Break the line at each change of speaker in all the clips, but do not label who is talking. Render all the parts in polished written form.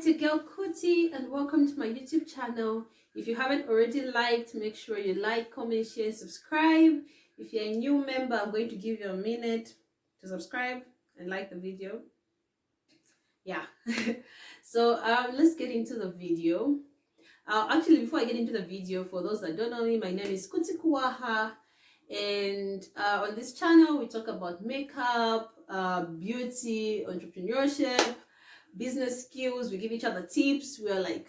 it's your girl Kutty and welcome to my YouTube channel. If you haven't already liked, make sure you like, comment, share, subscribe. If you're a new member, I'm going to give you a minute to subscribe and like the video. Yeah. So let's get into the video. Actually, before I get into the video, for those that don't know me, my name is Kutty Kuwaha, and on this channel we talk about makeup, beauty, entrepreneurship, business skills. We give each other tips. We are like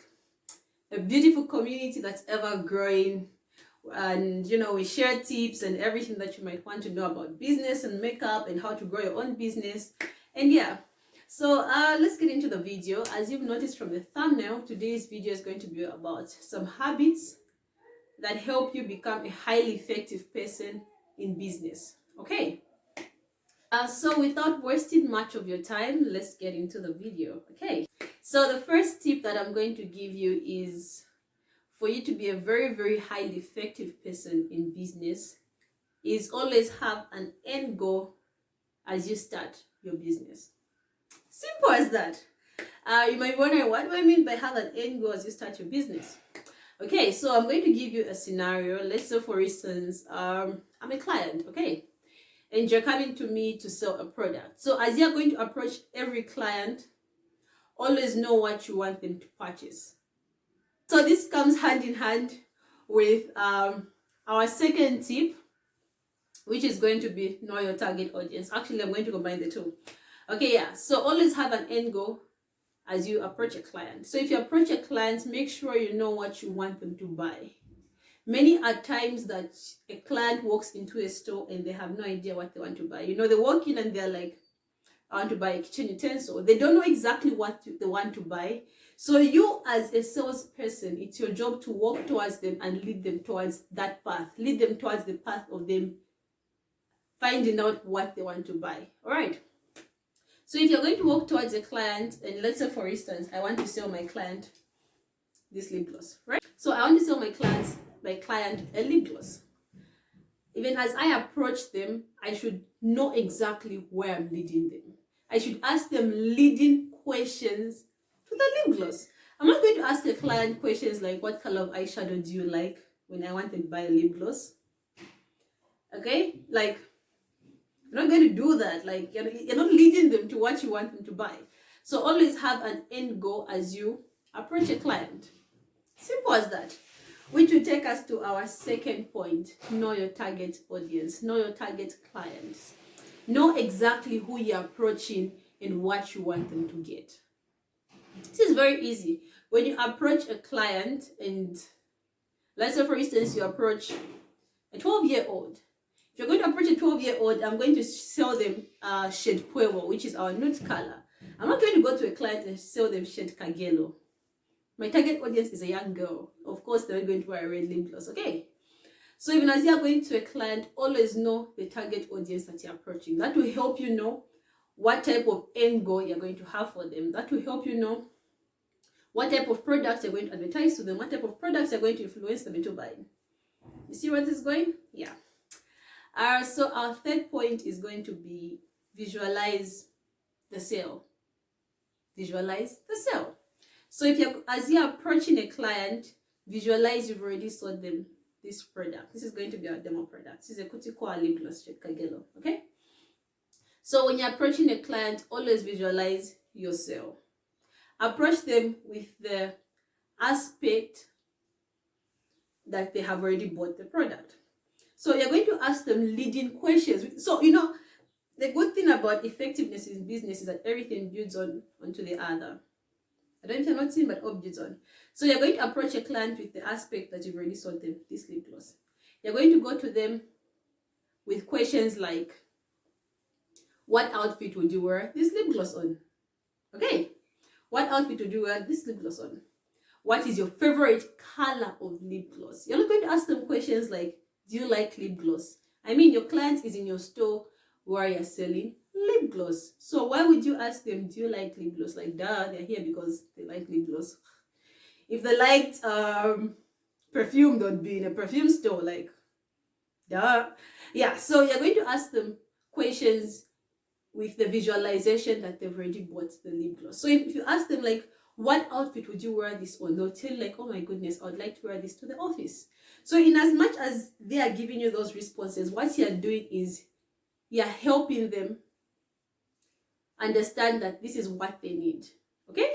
a beautiful community that's ever growing, and we share tips and everything that you might want to know about business and makeup and how to grow your own business. And yeah, so let's get into the video. As you've noticed from the thumbnail, today's video is going to be about some habits that help you become a highly effective person in business. Okay, so without wasting much of your time, let's get into the video. Okay, so the first tip that I'm going to give you is for you to be a very, very highly effective person in business is always have an end goal as you start your business. Simple as that. You might be wondering, what do I mean by have an end goal as you start your business? Okay, so I'm going to give you a scenario. Let's say, for instance, I'm a client, okay? And you're coming to me to sell a product. So as you're going to approach every client, always know what you want them to purchase. So this comes hand in hand with our second tip, which is going to be know your target audience. Actually, I'm going to combine the two. Okay, yeah. So always have an end goal as you approach a client. So if you approach a client, make sure you know what you want them to buy. Many are times that a client walks into a store and they have no idea what they want to buy. They walk in and they're like, I want to buy a kitchen utensil. They don't know exactly what they want to buy. So you as a salesperson, it's your job to walk towards them and lead them towards that path. Lead them towards the path of them finding out what they want to buy. All right. So if you're going to walk towards a client, and let's say, for instance, I want to sell my client this lip gloss, right? So I want to sell my client a lip gloss. Even as I approach them, I should know exactly where I'm leading them. I should ask them leading questions to the lip gloss. I'm not going to ask a client questions like, what color of eyeshadow do you like, when I want them to buy a lip gloss? Okay, like, you're not going to do that. Like, you're not leading them to what you want them to buy. So always have an end goal as you approach a client. Simple as that. Which will take us to our second point: know your target audience, know your target clients. Know exactly who you're approaching and what you want them to get. This is very easy. When you approach a client, and let's say, for instance, you approach a 12-year-old. If you're going to approach a 12-year-old, I'm going to sell them shade Puevo, which is our nude color. I'm not going to go to a client and sell them shade Kagelo. My target audience is a young girl. Of course, they're going to wear a red lip gloss, okay? So even as you're going to a client, always know the target audience that you're approaching. That will help you know what type of end goal you're going to have for them. That will help you know what type of products you're going to advertise to them, what type of products you're going to influence them into buying. You see where this is going? Yeah. So our third point is going to be visualize the sale. Visualize the sale. So as you're approaching a client, visualize you've already sold them this product. This is going to be our demo product. This is a Kutty Kuwaha lip gloss shade Kagelo. Okay. So when you're approaching a client, always visualize your sale. Approach them with the aspect that they have already bought the product. So you're going to ask them leading questions. So the good thing about effectiveness in business is that everything builds onto the other. I don't know if you're not seeing, but all builds on. So you're going to approach a client with the aspect that you've already sold them this lip gloss. You're going to go to them with questions like, what outfit would you wear this lip gloss on? Okay. What outfit would you wear this lip gloss on? What is your favorite color of lip gloss? You're not going to ask them questions like, do you like lip gloss? I mean, your client is in your store where you're selling lip gloss. So why would you ask them, do you like lip gloss? Like, duh, they're here because they like lip gloss. If they liked perfume, they'd be in a perfume store. Like, duh. Yeah, so you're going to ask them questions with the visualization that they've already bought the lip gloss. So if you ask them like, what outfit would you wear this on? They'll tell you like, oh my goodness, I would like to wear this to the office. So in as much as they are giving you those responses, what you're doing is you're helping them understand that this is what they need. Okay?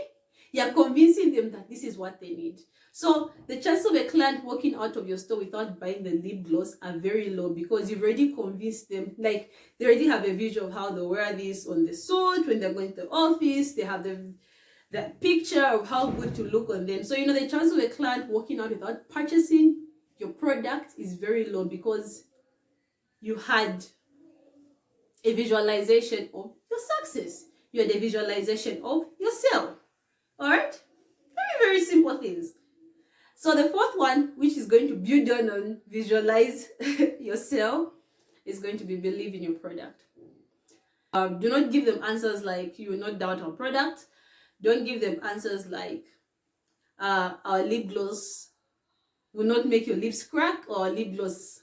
You're convincing them that this is what they need. So the chances of a client walking out of your store without buying the lip gloss are very low, because you've already convinced them. Like, they already have a visual of how they wear this on the suit when they're going to the office. They have the picture of how good to look on them. So, you know, the chance of a client walking out without purchasing your product is very low, because you had a visualization of your success. You had a visualization of your sale. All right? Very, very simple things. So the fourth one, which is going to build on visualize your sale, is going to be believe in your product. Do not give them answers like you will not doubt our product. Don't give them answers like our lip gloss will not make your lips crack, or our lip gloss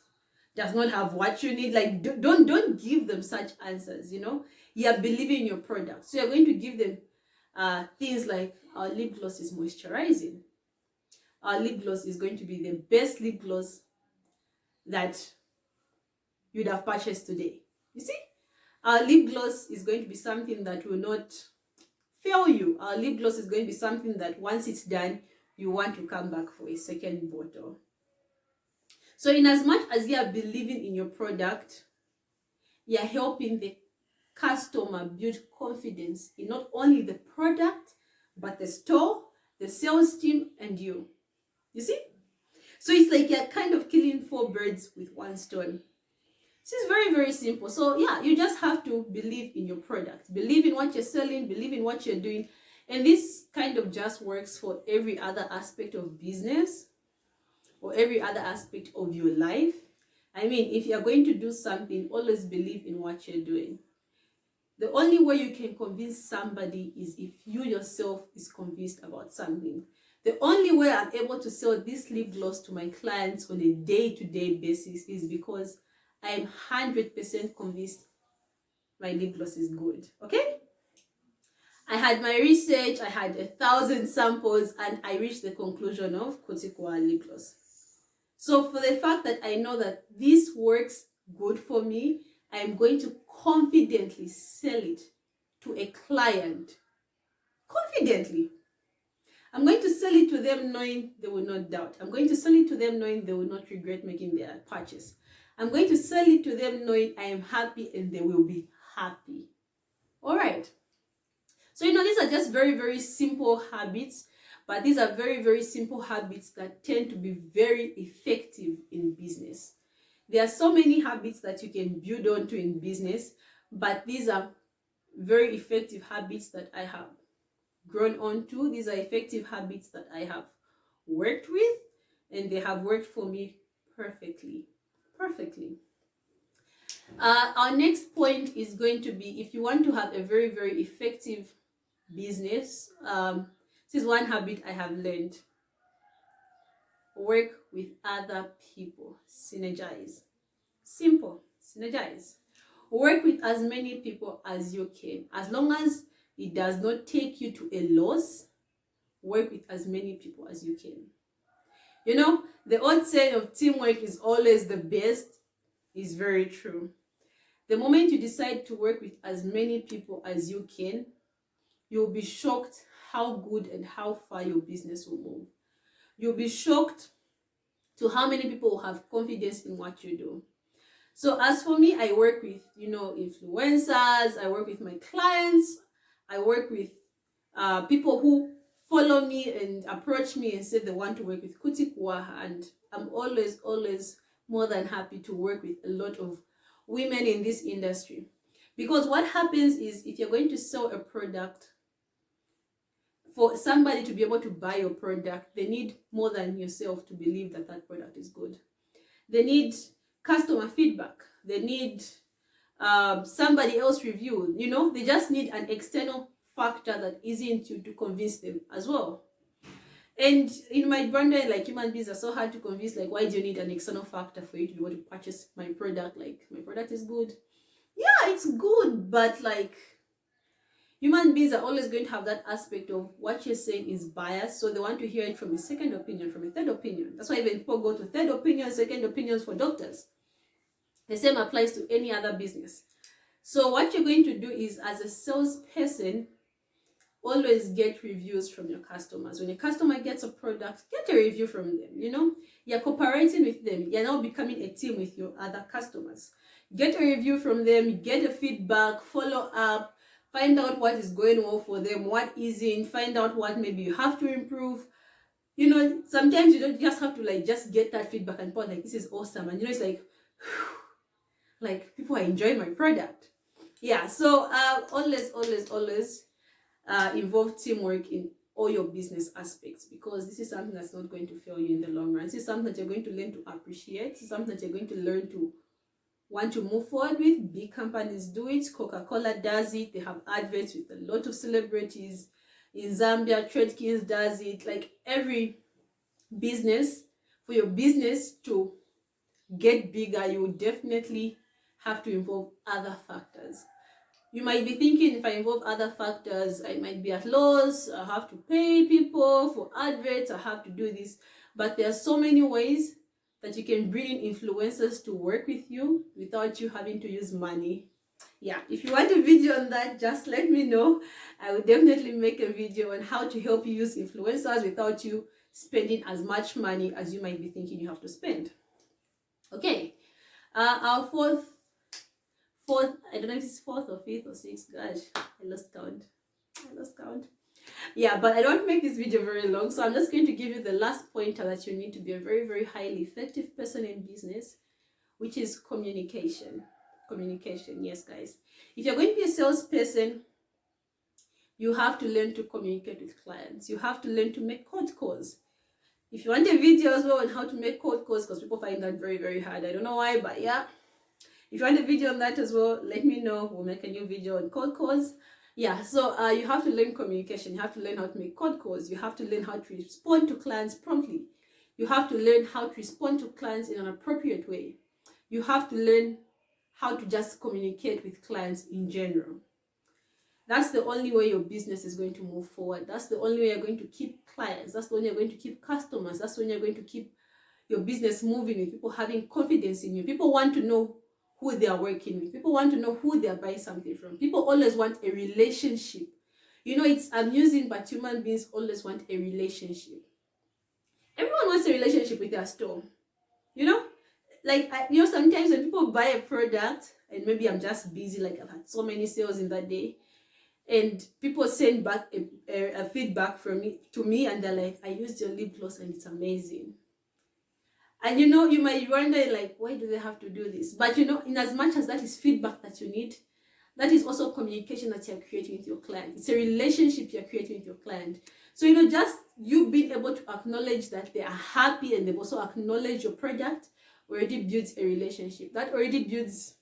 does not have what you need. Like, don't give them such answers, you know. You are believing in your product. So you're going to give them things like, our lip gloss is moisturizing. Our lip gloss is going to be the best lip gloss that you'd have purchased today. You see? Our lip gloss is going to be something that will not fail you. Our lip gloss is going to be something that once it's done, you want to come back for a second bottle. So in as much as you are believing in your product, you are helping the customer build confidence in not only the product, but the store, the sales team, and you. You see? So it's like you're kind of killing 4 birds with one stone. This is very, very simple. So yeah, you just have to believe in your product. Believe in what you're selling, believe in what you're doing. And this kind of just works for every other aspect of business or every other aspect of your life. I mean, if you're going to do something, always believe in what you're doing. The only way you can convince somebody is if you yourself is convinced about something. The only way I'm able to sell this lip gloss to my clients on a day-to-day basis is because I'm 100% convinced my lip gloss is good. Okay? I had my research, I had 1,000 samples, and I reached the conclusion of Kutty Kuwaha lip gloss. So for the fact that I know that this works good for me, I'm going to confidently sell it to a client. Confidently. I'm going to sell it to them knowing they will not doubt. I'm going to sell it to them knowing they will not regret making their purchase. I'm going to sell it to them knowing I am happy and they will be happy. All right. So, you know, these are just very, very simple habits, but these are very, very simple habits that tend to be very effective in business. There are so many habits that you can build onto in business, but these are very effective habits that I have grown onto. These are effective habits that I have worked with, and they have worked for me perfectly. Our next point is going to be, if you want to have a very, very effective business, this is one habit I have learned. Work with other people. Synergize. Simple. Synergize. Work with as many people as you can. As long as it does not take you to a loss, work with as many people as you can. You know, the old saying of teamwork is always the best is very true. The moment you decide to work with as many people as you can, you'll be shocked how good and how far your business will move. You'll be shocked to how many people will have confidence in what you do. So as for me, I work with, you know, influencers, I work with my clients, I work with people who follow me and approach me and say they want to work with Kutty Kuwaha, and I'm always more than happy to work with a lot of women in this industry. Because what happens is, if you're going to sell a product, for somebody to be able to buy your product, they need more than yourself to believe that that product is good. They need customer feedback. They need somebody else review. You know, they just need an external factor that isn't you to convince them as well. And in my brand, like, human beings are so hard to convince. Like, why do you need an external factor for you to be able to purchase my product? Like, my product is good. Yeah, it's good, but like, Human beings are always going to have that aspect of what you're saying is biased, so they want to hear it from a second opinion, from a third opinion. That's why even people go to third opinions, second opinions for doctors. The same applies to any other business. So what you're going to do is, as a salesperson, always get reviews from your customers. When a customer gets a product, get a review from them. You know, you're cooperating with them. You're now becoming a team with your other customers. Get a review from them, get a feedback, follow up, find out what is going well for them, what isn't, find out what maybe you have to improve. You know, sometimes you don't just have to like just get that feedback and put like, this is awesome. And you know, it's like people are enjoying my product. Yeah, so always involve teamwork in all your business aspects, because this is something that's not going to fail you in the long run. This is something that you're going to learn to appreciate. This is something that you're going to learn to want to move forward with. Big companies do it. Coca-Cola does it. They have adverts with a lot of celebrities. In Zambia, Tradekins does it. Like every business, for your business to get bigger, you will definitely have to involve other factors. You might be thinking, if I involve other factors, I might be at loss. I have to pay people for adverts. I have to do this. But there are so many ways that you can bring in influencers to work with you without you having to use money. Yeah, if you want a video on that, just let me know. I will definitely make a video on how to help you use influencers without you spending as much money as you might be thinking you have to spend. Okay, our fourth, I don't know if it's fourth or fifth or sixth, gosh, I lost count. Yeah, but I don't make this video very long, so I'm just going to give you the last pointer that you need to be a very, very highly effective person in business, which is communication. Communication, yes, guys. If you're going to be a salesperson, you have to learn to communicate with clients. You have to learn to make cold calls. If you want a video as well on how to make cold calls, because people find that very, very hard. I don't know why, but yeah. If you want a video on that as well, let me know. We'll make a new video on cold calls. Yeah, so you have to learn communication. You have to learn how to make cold calls. You have to learn how to respond to clients promptly. You have to learn how to respond to clients in an appropriate way. You have to learn how to just communicate with clients in general. That's the only way your business is going to move forward. That's the only way you're going to keep clients. That's the only way you're going to keep customers. That's when you're going to keep your business moving with people having confidence in you. People want to know who they are working with. People want to know who they are buying something from. People always want a relationship. You know, it's amusing, but human beings always want a relationship. Everyone wants a relationship with their store. You know, like, sometimes when people buy a product, and maybe I'm just busy, like I've had so many sales in that day, and people send back a feedback to me, and they're like, I used your lip gloss and it's amazing. And you know, you might wonder, like, why do they have to do this? But you know, in as much as that is feedback that you need, that is also communication that you're creating with your client. It's a relationship you're creating with your client. So, you know, just you being able to acknowledge that they are happy and they've also acknowledged your product already builds a relationship. That already builds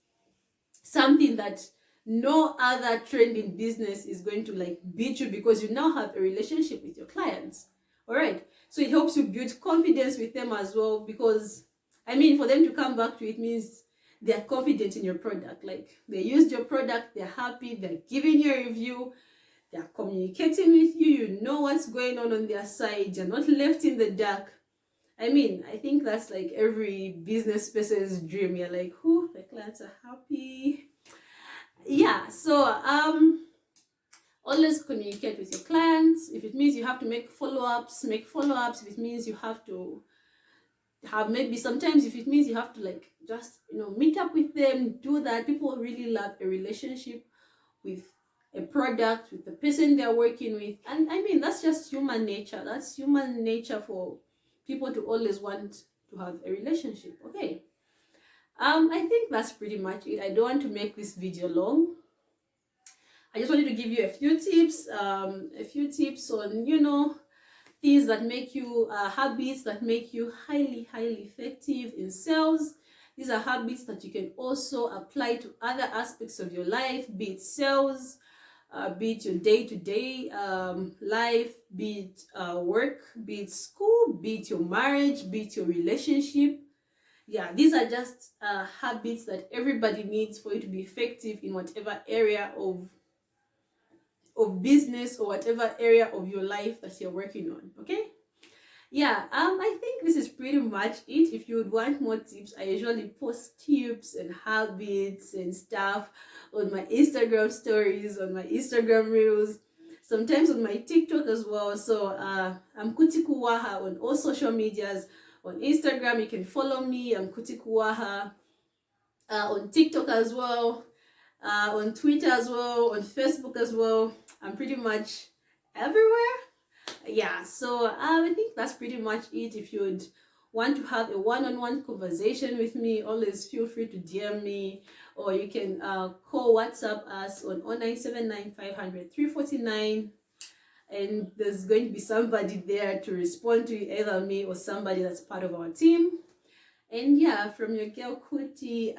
something that no other trend in business is going to like beat you, because you now have a relationship with your clients. All right. So it helps you build confidence with them as well, because I mean, for them to come back to it means they're confident in your product. Like, they used your product, they're happy, they're giving you a review, they're communicating with you, you know what's going on their side, you're not left in the dark. I mean, I think that's like every business person's dream. You're like, whoo, the clients are happy. Yeah, so always communicate with your clients. If it means you have to make follow-ups, make follow-ups. If it means you have to have, maybe sometimes if it means you have to like just, you know, meet up with them, do that. People really love a relationship with a product, with the person they're working with. And I mean, that's just human nature. That's human nature for people to always want to have a relationship. Okay. I think that's pretty much it. I don't want to make this video long. I just wanted to give you a few tips on, you know, things that make you, habits that make you highly effective in sales. These are habits that you can also apply to other aspects of your life, be it sales, be it your day-to-day life, be it work, be it school, be it your marriage, be it your relationship. Yeah, these are just habits that everybody needs for you to be effective in whatever area of of business or whatever area of your life that you're working on. Okay, yeah, I think this is pretty much it. If you would want more tips, I usually post tips and habits and stuff on my Instagram stories, on my Instagram reels, sometimes on my TikTok as well. So I'm Kutty Kuwaha on all social medias. On Instagram you can follow me, I'm Kutty Kuwaha. On TikTok as well, on Twitter as well, on Facebook as well. I'm pretty much everywhere. Yeah, so I think that's pretty much it. If you'd want to have a one-on-one conversation with me, always feel free to DM me, or you can call WhatsApp us on 0979 500 349, and there's going to be somebody there to respond to you, either me or somebody that's part of our team. And yeah, from your girl Kutty,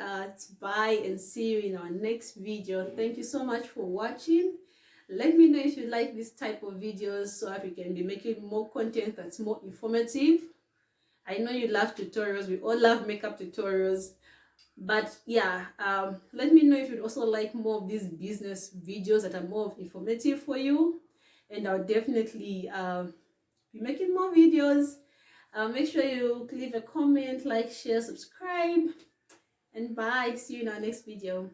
bye and see you in our next video. Thank you so much for watching. Let me know if you like this type of videos so that we can be making more content that's more informative. I know you love tutorials. We all love makeup tutorials. But yeah, let me know if you'd also like more of these business videos that are more informative for you. And I'll definitely be making more videos. Make sure you leave a comment, like, share, subscribe, and bye. See you in our next video.